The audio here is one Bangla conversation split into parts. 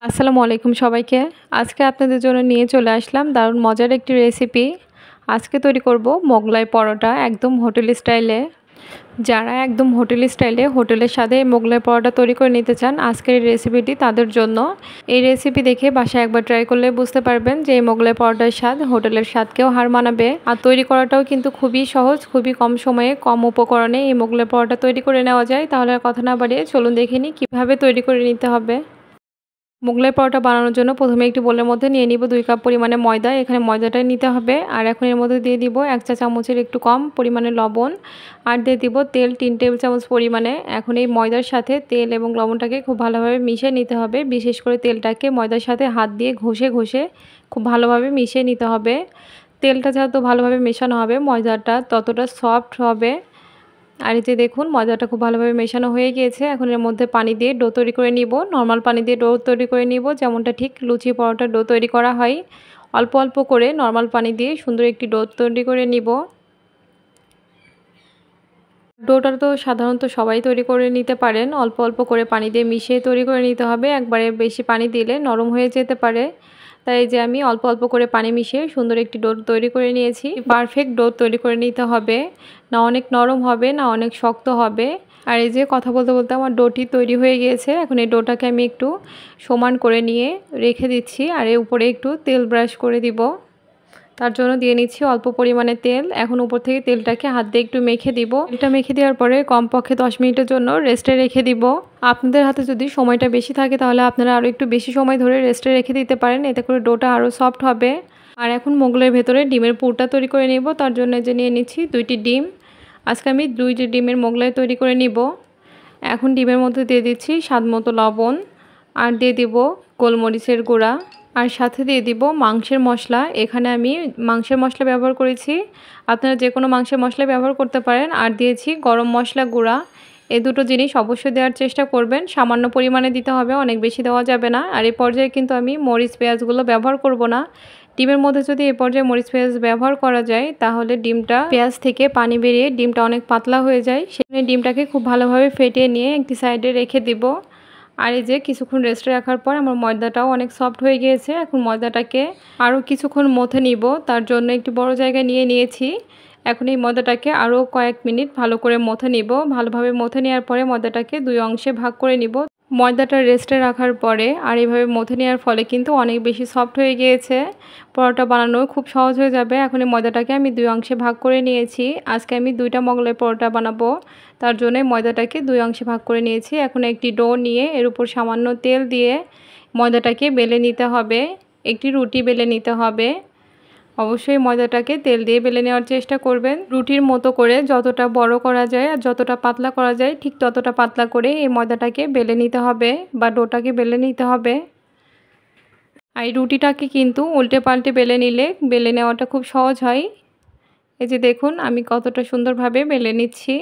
আসসালামু আলাইকুম সবাইকে। আজকে আপনাদের জন্য নিয়ে চলে আসলাম দারুণ মজার একটি রেসিপি। আজকে তৈরি করব মোগলাই পরোটা একদম হোটেল স্টাইলে। যারা একদম হোটেল স্টাইলে হোটেলের স্বাদে মোগলাই পরোটা তৈরি করে নিতে চান, আজকের এই রেসিপিটি তাদের জন্য। এই রেসিপি দেখে বাসায় একবার ট্রাই করলে বুঝতে পারবেন যে এই মোগলাই পরোটার স্বাদ হোটেলের স্বাদকেও হার মানাবে। আর তৈরি করাটাও কিন্তু খুবই সহজ, খুবই কম সময়ে কম উপকরণে এই মোগলাই পরোটা তৈরি করে নেওয়া যায়। তাহলে আর কথা না বাড়িয়ে চলুন দেখে নিই কীভাবে তৈরি করে নিতে হবে। মোগলাই পরোটা বানানোর জন্য প্রথমে একটি বোলের মধ্যে নিয়ে নিব 2 কাপ পরিমাণে ময়দা। এখানে ময়দাটা নিতে হবে। আর এখন এর মধ্যে দিয়ে দিব 1 চা চামচের একটু কম পরিমাণে লবণ। আর দিয়ে দিব তেল 3 টেবিল চামচ পরিমাণে। এখন এই ময়দার সাথে তেল এবং লবণটাকে খুব ভালোভাবে মিশিয়ে নিতে হবে। বিশেষ করে তেলটাকে ময়দার সাথে হাত দিয়ে ঘষে ঘষে খুব ভালোভাবে মিশিয়ে নিতে হবে। তেলটা যত ভালোভাবে মেশানো হবে ময়দাটা ততটা সফট হবে। আর এই যে দেখুন ময়দাটা খুব ভালোভাবে মেশানো হয়ে গিয়েছে। এখন এর মধ্যে পানি দিয়ে ডো তৈরি করে নিব। নর্মাল পানি দিয়ে ডো তৈরি করে নিব, যেমনটা ঠিক লুচি পরোটার ডো তৈরি করা হয়। অল্প অল্প করে নর্মাল পানি দিয়ে সুন্দর একটি ডো তৈরি করে নিব। ডোটা তো সাধারণত সবাই তৈরি করে নিতে পারেন। অল্প অল্প করে পানি দিয়ে মিশিয়ে তৈরি করে নিতে হবে। একবারে বেশি পানি দিলে নরম হয়ে যেতে পারে। তাই যে আমি অল্প অল্প করে পানি মিশিয়ে সুন্দর একটি ডো তৈরি করে নিয়েছি। পারফেক্ট ডো তৈরি করে নিতে হবে, না অনেক নরম হবে না অনেক শক্ত হবে। আর এই যে কথা বলতে বলতে আমার ডোটি তৈরি হয়ে গিয়েছে। এখন এই ডোটাকে আমি একটু সমান করে নিয়ে রেখে দিচ্ছি। আর এর উপরে একটু তেল ব্রাশ করে দিব। তার জন্য দিয়ে নিচ্ছি অল্প পরিমাণে তেল। এখন উপর থেকে তেলটাকে হাত দিয়ে একটু মেখে দিব। তেলটা মেখে দেওয়ার পরে কমপক্ষে 10 মিনিটের জন্য রেস্টে রেখে দিব। আপনাদের হাতে যদি সময়টা বেশি থাকে তাহলে আপনারা আরও একটু বেশি সময় ধরে রেস্টে রেখে দিতে পারেন, এতে করে ডোটা আরও সফট হবে। আর এখন মোগলের ভেতরে ডিমের পুরটা তৈরি করে নিব। তার জন্য যে নিয়ে নিচ্ছি 2টি ডিম। আজকে আমি 2টি ডিমের মোগলাই তৈরি করে নিব। এখন ডিমের মধ্যে দিয়ে দিচ্ছি স্বাদমতো লবণ। আর দিয়ে দিব গোলমরিচের গুঁড়া। আর সাথে দিয়ে দিব মাংসের মশলা। এখানে আমি মাংসের মশলা ব্যবহার করেছি, আপনারা যে কোনো মাংসের মশলা ব্যবহার করতে পারেন। আর দিয়েছি গরম মশলা গুঁড়া। এই দুটো জিনিস অবশ্যই দেওয়ার চেষ্টা করবেন, সামান্য পরিমাণে দিতে হবে, অনেক বেশি দেওয়া যাবে না। আর এই পর্যায়ে কিন্তু আমি মরিচ পেঁয়াজগুলো ব্যবহার করব না। ডিমের মধ্যে যদি এই পর্যায়ে মরিচ পেঁয়াজ ব্যবহার করা যায় তাহলে ডিমটা পেঁয়াজ থেকে পানি বেরিয়ে ডিমটা অনেক পাতলা হয়ে যায়। সেখানে ডিমটাকে খুব ভালোভাবে ফেটিয়ে নিয়ে একটি সাইডে রেখে দিব। আর এই যে কিছুক্ষণ রেস্টে রাখার পর আমার ময়দাটাও অনেক সফট হয়ে গিয়েছে। এখন ময়দাটাকে আরও কিছুক্ষণ মথে নিব, তার জন্য একটু বড় জায়গায় নিয়ে নিয়েছি। এখন এই ময়দাটাকে আরও কয়েক মিনিট ভালো করে মথে নিব। ভালোভাবে মথে নেওয়ার পরে ময়দাটাকে 2 অংশে ভাগ করে নিব। ময়দাটা রেস্টে রাখার পরে আর এইভাবে মথে নেওয়ার ফলে কিন্তু অনেক বেশি সফট হয়ে গিয়েছে। পরোটা বানানো খুব সহজ হয়ে যাবে। এখন এই ময়দাটাকে আমি 2 অংশে ভাগ করে নিয়েছি। আজকে আমি 2টা মোগলাই পরোটা বানাবো, তার জন্য ময়দাটাকে 2 অংশে ভাগ করে নিয়েছি। এখন একটি ডো নিয়ে এর উপর সামান্য তেল দিয়ে ময়দাটাকে বেলে নিতে হবে। একটি রুটি বেলে নিতে হবে। অবশ্যই ময়দাটাকে তেল দিয়ে বেলে নেওয়ার চেষ্টা করবেন। রুটির মতো করে যতটা বড় করা যায় আর যতটা পাতলা করা যায় ঠিক ততটা পাতলা করে এই ময়দাটাকে বেলে নিতে হবে বা ডোটাকে বেলে নিতে হবে। আর এই রুটিটাকে কিন্তু উল্টে পাল্টে বেলে নিলে বেলে নেওয়াটা খুব সহজ হয়। এই যে দেখুন আমি কতটা সুন্দরভাবে বেলে নিচ্ছি।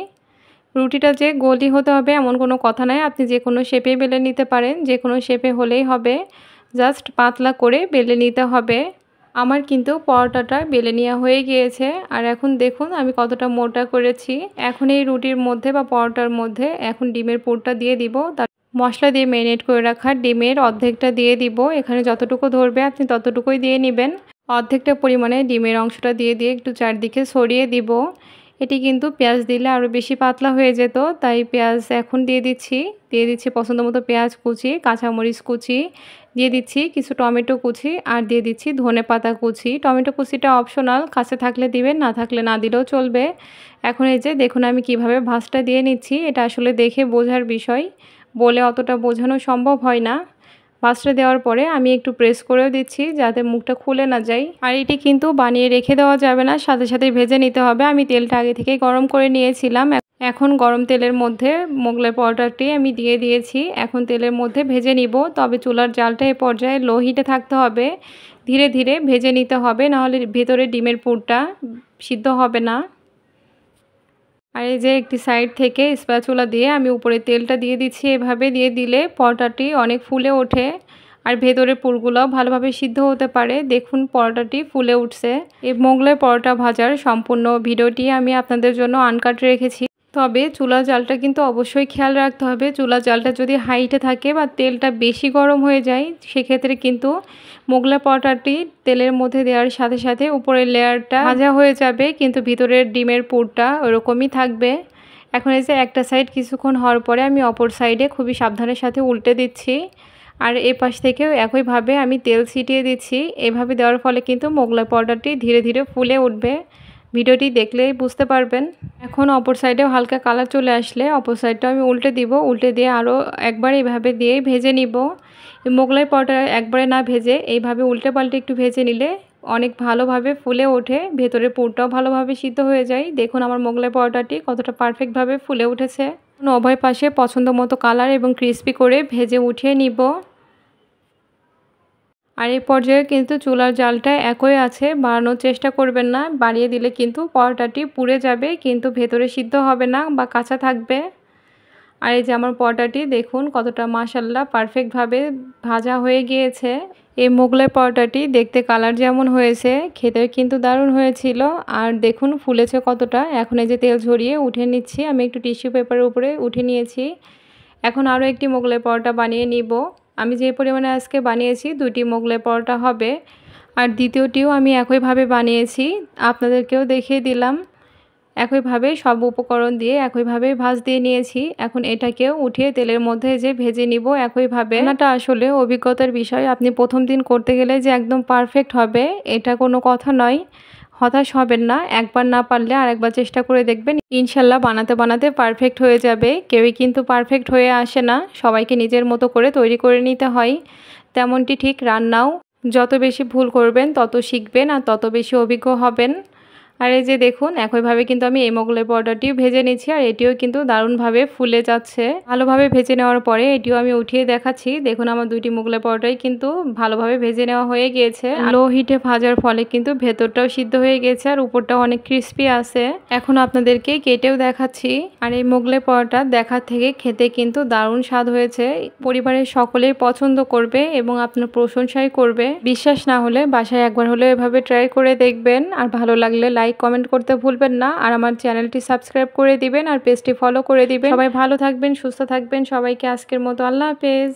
রুটিটা যে গোলই হতে হবে এমন কোনো কথা নাই, আপনি যে কোনো শেপে বেলে নিতে পারেন, যে কোনো শেপে হলেই হবে, জাস্ট পাতলা করে বেলে নিতে হবে। আমার কিন্তু পরোটাটা বেলে নেওয়া হয়ে গিয়েছে। আর এখন দেখুন আমি কতটা মোটা করেছি। এখন এই রুটির মধ্যে বা পরোটার মধ্যে এখন ডিমের পুরটা দিয়ে দিব। তার মশলা দিয়ে ম্যারিনেট করে রাখা ডিমের অর্ধেকটা দিয়ে দিব। এখানে যতটুকু ধরবে আপনি ততটুকুই দিয়ে নেবেন। অর্ধেকটা পরিমাণে ডিমের অংশটা দিয়ে একটু চারদিকে ছড়িয়ে দিব। এটি কিন্তু পেঁয়াজ দিলে আরও বেশি পাতলা হয়ে যেত, তাই পেঁয়াজ এখন দিয়ে দিচ্ছি পছন্দ মতো পেঁয়াজ কুচি, কাঁচামরিচ কুচি, দিয়ে দিচ্ছি কিছু টমেটো কুচি, আর দিয়ে দিচ্ছি ধনেপাতা কুচি। টমেটো কুচিটা অপশনাল, কাছে থাকলে দিবেন, না থাকলে না দিলেও চলবে। এখন এই যে দেখুন আমি কিভাবে ভাঁজটা দিয়ে নিচ্ছি। এটা আসলে দেখে বোঝার বিষয়, বলে অতটা বোঝানো সম্ভব হয় না। ভাঁজটা দেওয়ার পরে আমি একটু প্রেস করেও দিচ্ছি যাতে মুখটা খুলে না যায়। আর এটি কিন্তু বানিয়ে রেখে দেওয়া যাবে না, সাথে সাথে ভেজে নিতে হবে। আমি তেলটা আগে থেকেই গরম করে নিয়েছিলাম। এখন গরম তেলের মধ্যে মোগলাই পরোটাটি আমি দিয়ে দিয়েছি। এখন তেলের মধ্যে ভেজে নিব, তবে চুলার জালটা এ পর্যায়ে লো হিটে থাকতে হবে। ধীরে ধীরে ভেজে নিতে হবে, নাহলে ভেতরে ডিমের পুরটা সিদ্ধ হবে না। আর এই যে একটি সাইড থেকে স্প্যাচুলা দিয়ে আমি উপরে তেলটা দিয়ে দিচ্ছি। এভাবে দিয়ে দিলে পরোটাটি অনেক ফুলে ওঠে আর ভেতরের পুরগুলোও ভালোভাবে সিদ্ধ হতে পারে। দেখুন পরোটাটি ফুলে উঠছে। এই মোগলাই পরোটা ভাজার সম্পূর্ণ ভিডিওটি আমি আপনাদের জন্য আনকাট রেখেছি। তবে চুলার জালটা কিন্তু অবশ্যই খেয়াল রাখতে হবে। চুলার জালটা যদি হাইটে থাকে বা তেলটা বেশি গরম হয়ে যায়, সেক্ষেত্রে কিন্তু মোগলাই পরোটাটি তেলের মধ্যে দেওয়ার সাথে সাথে উপরের লেয়ারটা ভাজা হয়ে যাবে, কিন্তু ভিতরের ডিমের পুরটা ওরকমই থাকবে। এখন এই যে একটা সাইড কিছুক্ষণ হওয়ার পরে আমি অপর সাইডে খুবই সাবধানের সাথে উল্টে দিচ্ছি। আর এ পাশ থেকেও একইভাবে আমি তেল ছিটিয়ে দিচ্ছি। এভাবে দেওয়ার ফলে কিন্তু মোগলাই পরোটাটি ধীরে ধীরে ফুলে উঠবে। ভিডিওটি দেখলেই বুঝতে পারবেন। এখন অপর সাইডেও হালকা কালার চলে আসলে অপর সাইডটা আমি উল্টে দিব। উল্টে দিয়ে আরও একবার এইভাবে দিয়ে ভেজে নিব। মোগলাই পরোটা একবারে না ভেজে এইভাবে উল্টে পাল্টে একটু ভেজে নিলে অনেক ভালোভাবে ফুলে ওঠে, ভেতরের পুরটাও ভালোভাবে সিদ্ধ হয়ে যায়। দেখুন আমার মোগলাই পরোটাটি কতটা পারফেক্টভাবে ফুলে উঠেছে। উভয় পাশে পছন্দ মতো কালার এবং ক্রিস্পি করে ভেজে উঠিয়ে নিব। আর এই পর্যায়ে কিন্তু চুলার জালটা একই আছে, বাড়ানোর চেষ্টা করবেন না। বাড়িয়ে দিলে কিন্তু পরোটাটি পুড়ে যাবে, কিন্তু ভেতরে সিদ্ধ হবে না বা কাঁচা থাকবে। আর এই যে আমার পরোটাটি দেখুন কতটা মাশাআল্লাহ পারফেক্টভাবে ভাজা হয়ে গিয়েছে। এই মোগলাই পরোটাটি দেখতে কালার যেমন হয়েছে, খেতেও কিন্তু দারুণ হয়েছিল। আর দেখুন ফুলেছে কতটা। এখন এই যে তেল ঝরিয়ে উঠে নিচ্ছি, আমি একটু টিস্যু পেপারের উপরে উঠে নিয়েছি। এখন আরও একটি মোগলাই পরোটা বানিয়ে নিব। আমি যে পরিমাণে আজকে বানিয়েছি 2টি মোগলাই পরোটা হবে। আর দ্বিতীয়টিও আমি একইভাবে বানিয়েছি, আপনাদেরকেও দেখিয়ে দিলাম। একইভাবে সব উপকরণ দিয়ে একইভাবে ভাজ দিয়ে নিয়েছি। এখন এটাকেও উঠিয়ে তেলের মধ্যে যে ভেজে নিব একইভাবে। রান্নাটা আসলে অভিজ্ঞতার বিষয়। আপনি প্রথম দিন করতে গেলে যে একদম পারফেক্ট হবে এটা কোনো কথা নয়। হতাশ হবেন না, একবার না পারলে আরেকবার চেষ্টা করে দেখবেন, ইনশাল্লাহ বানাতে বানাতে পারফেক্ট হয়ে যাবে। কেউই কিন্তু পারফেক্ট হয়ে আসে না, সবাইকে নিজের মতো করে তৈরি করে নিতে হয়। তেমনটি ঠিক রান্নাও, যত বেশি ভুল করবেন তত শিখবেন আর তত বেশি অভিজ্ঞ হবেন। আর এই যে দেখুন একইভাবে কিন্তু আমি এই মোগলাই পরোটাটিও ভেজে নিচ্ছি, আর এটিও কিন্তু দারুণভাবে ফুলে যাচ্ছে। ভালোভাবে ভেজে নেওয়ার পরে এটিও আমি উঠিয়ে দেখাচ্ছি। দেখুন আমার 2টি মোগলাই পরোটাই কিন্তু ভালোভাবে ভেজে নেওয়া হয়ে গিয়েছে। লো হিটে ভাজার ফলে কিন্তু ভেতরটাও সিদ্ধ হয়ে গেছে আর উপরটাও অনেক ক্রিস্পি আছে। এখন আপনাদেরকে কেটেও দেখাচ্ছি। আর এই মোগলাই পরোটা দেখার থেকে খেতে কিন্তু দারুণ স্বাদ হয়েছে। পরিবারের সকলেই পছন্দ করবে এবং আপনার প্রশংসাই করবে। বিশ্বাস না হলে বাসায় একবার হলেও এভাবে ট্রাই করে দেখবেন। আর ভালো লাগলে লাইক কমেন্ট করতে ভুলবেন না। আর আমার চ্যানেলটি সাবস্ক্রাইব করে দিবেন আর পেজটি ফলো করে দিবেন। সবাই ভালো থাকবেন, সুস্থ থাকবেন। সবাইকে আজকের মতো আল্লাহ হাফেজ।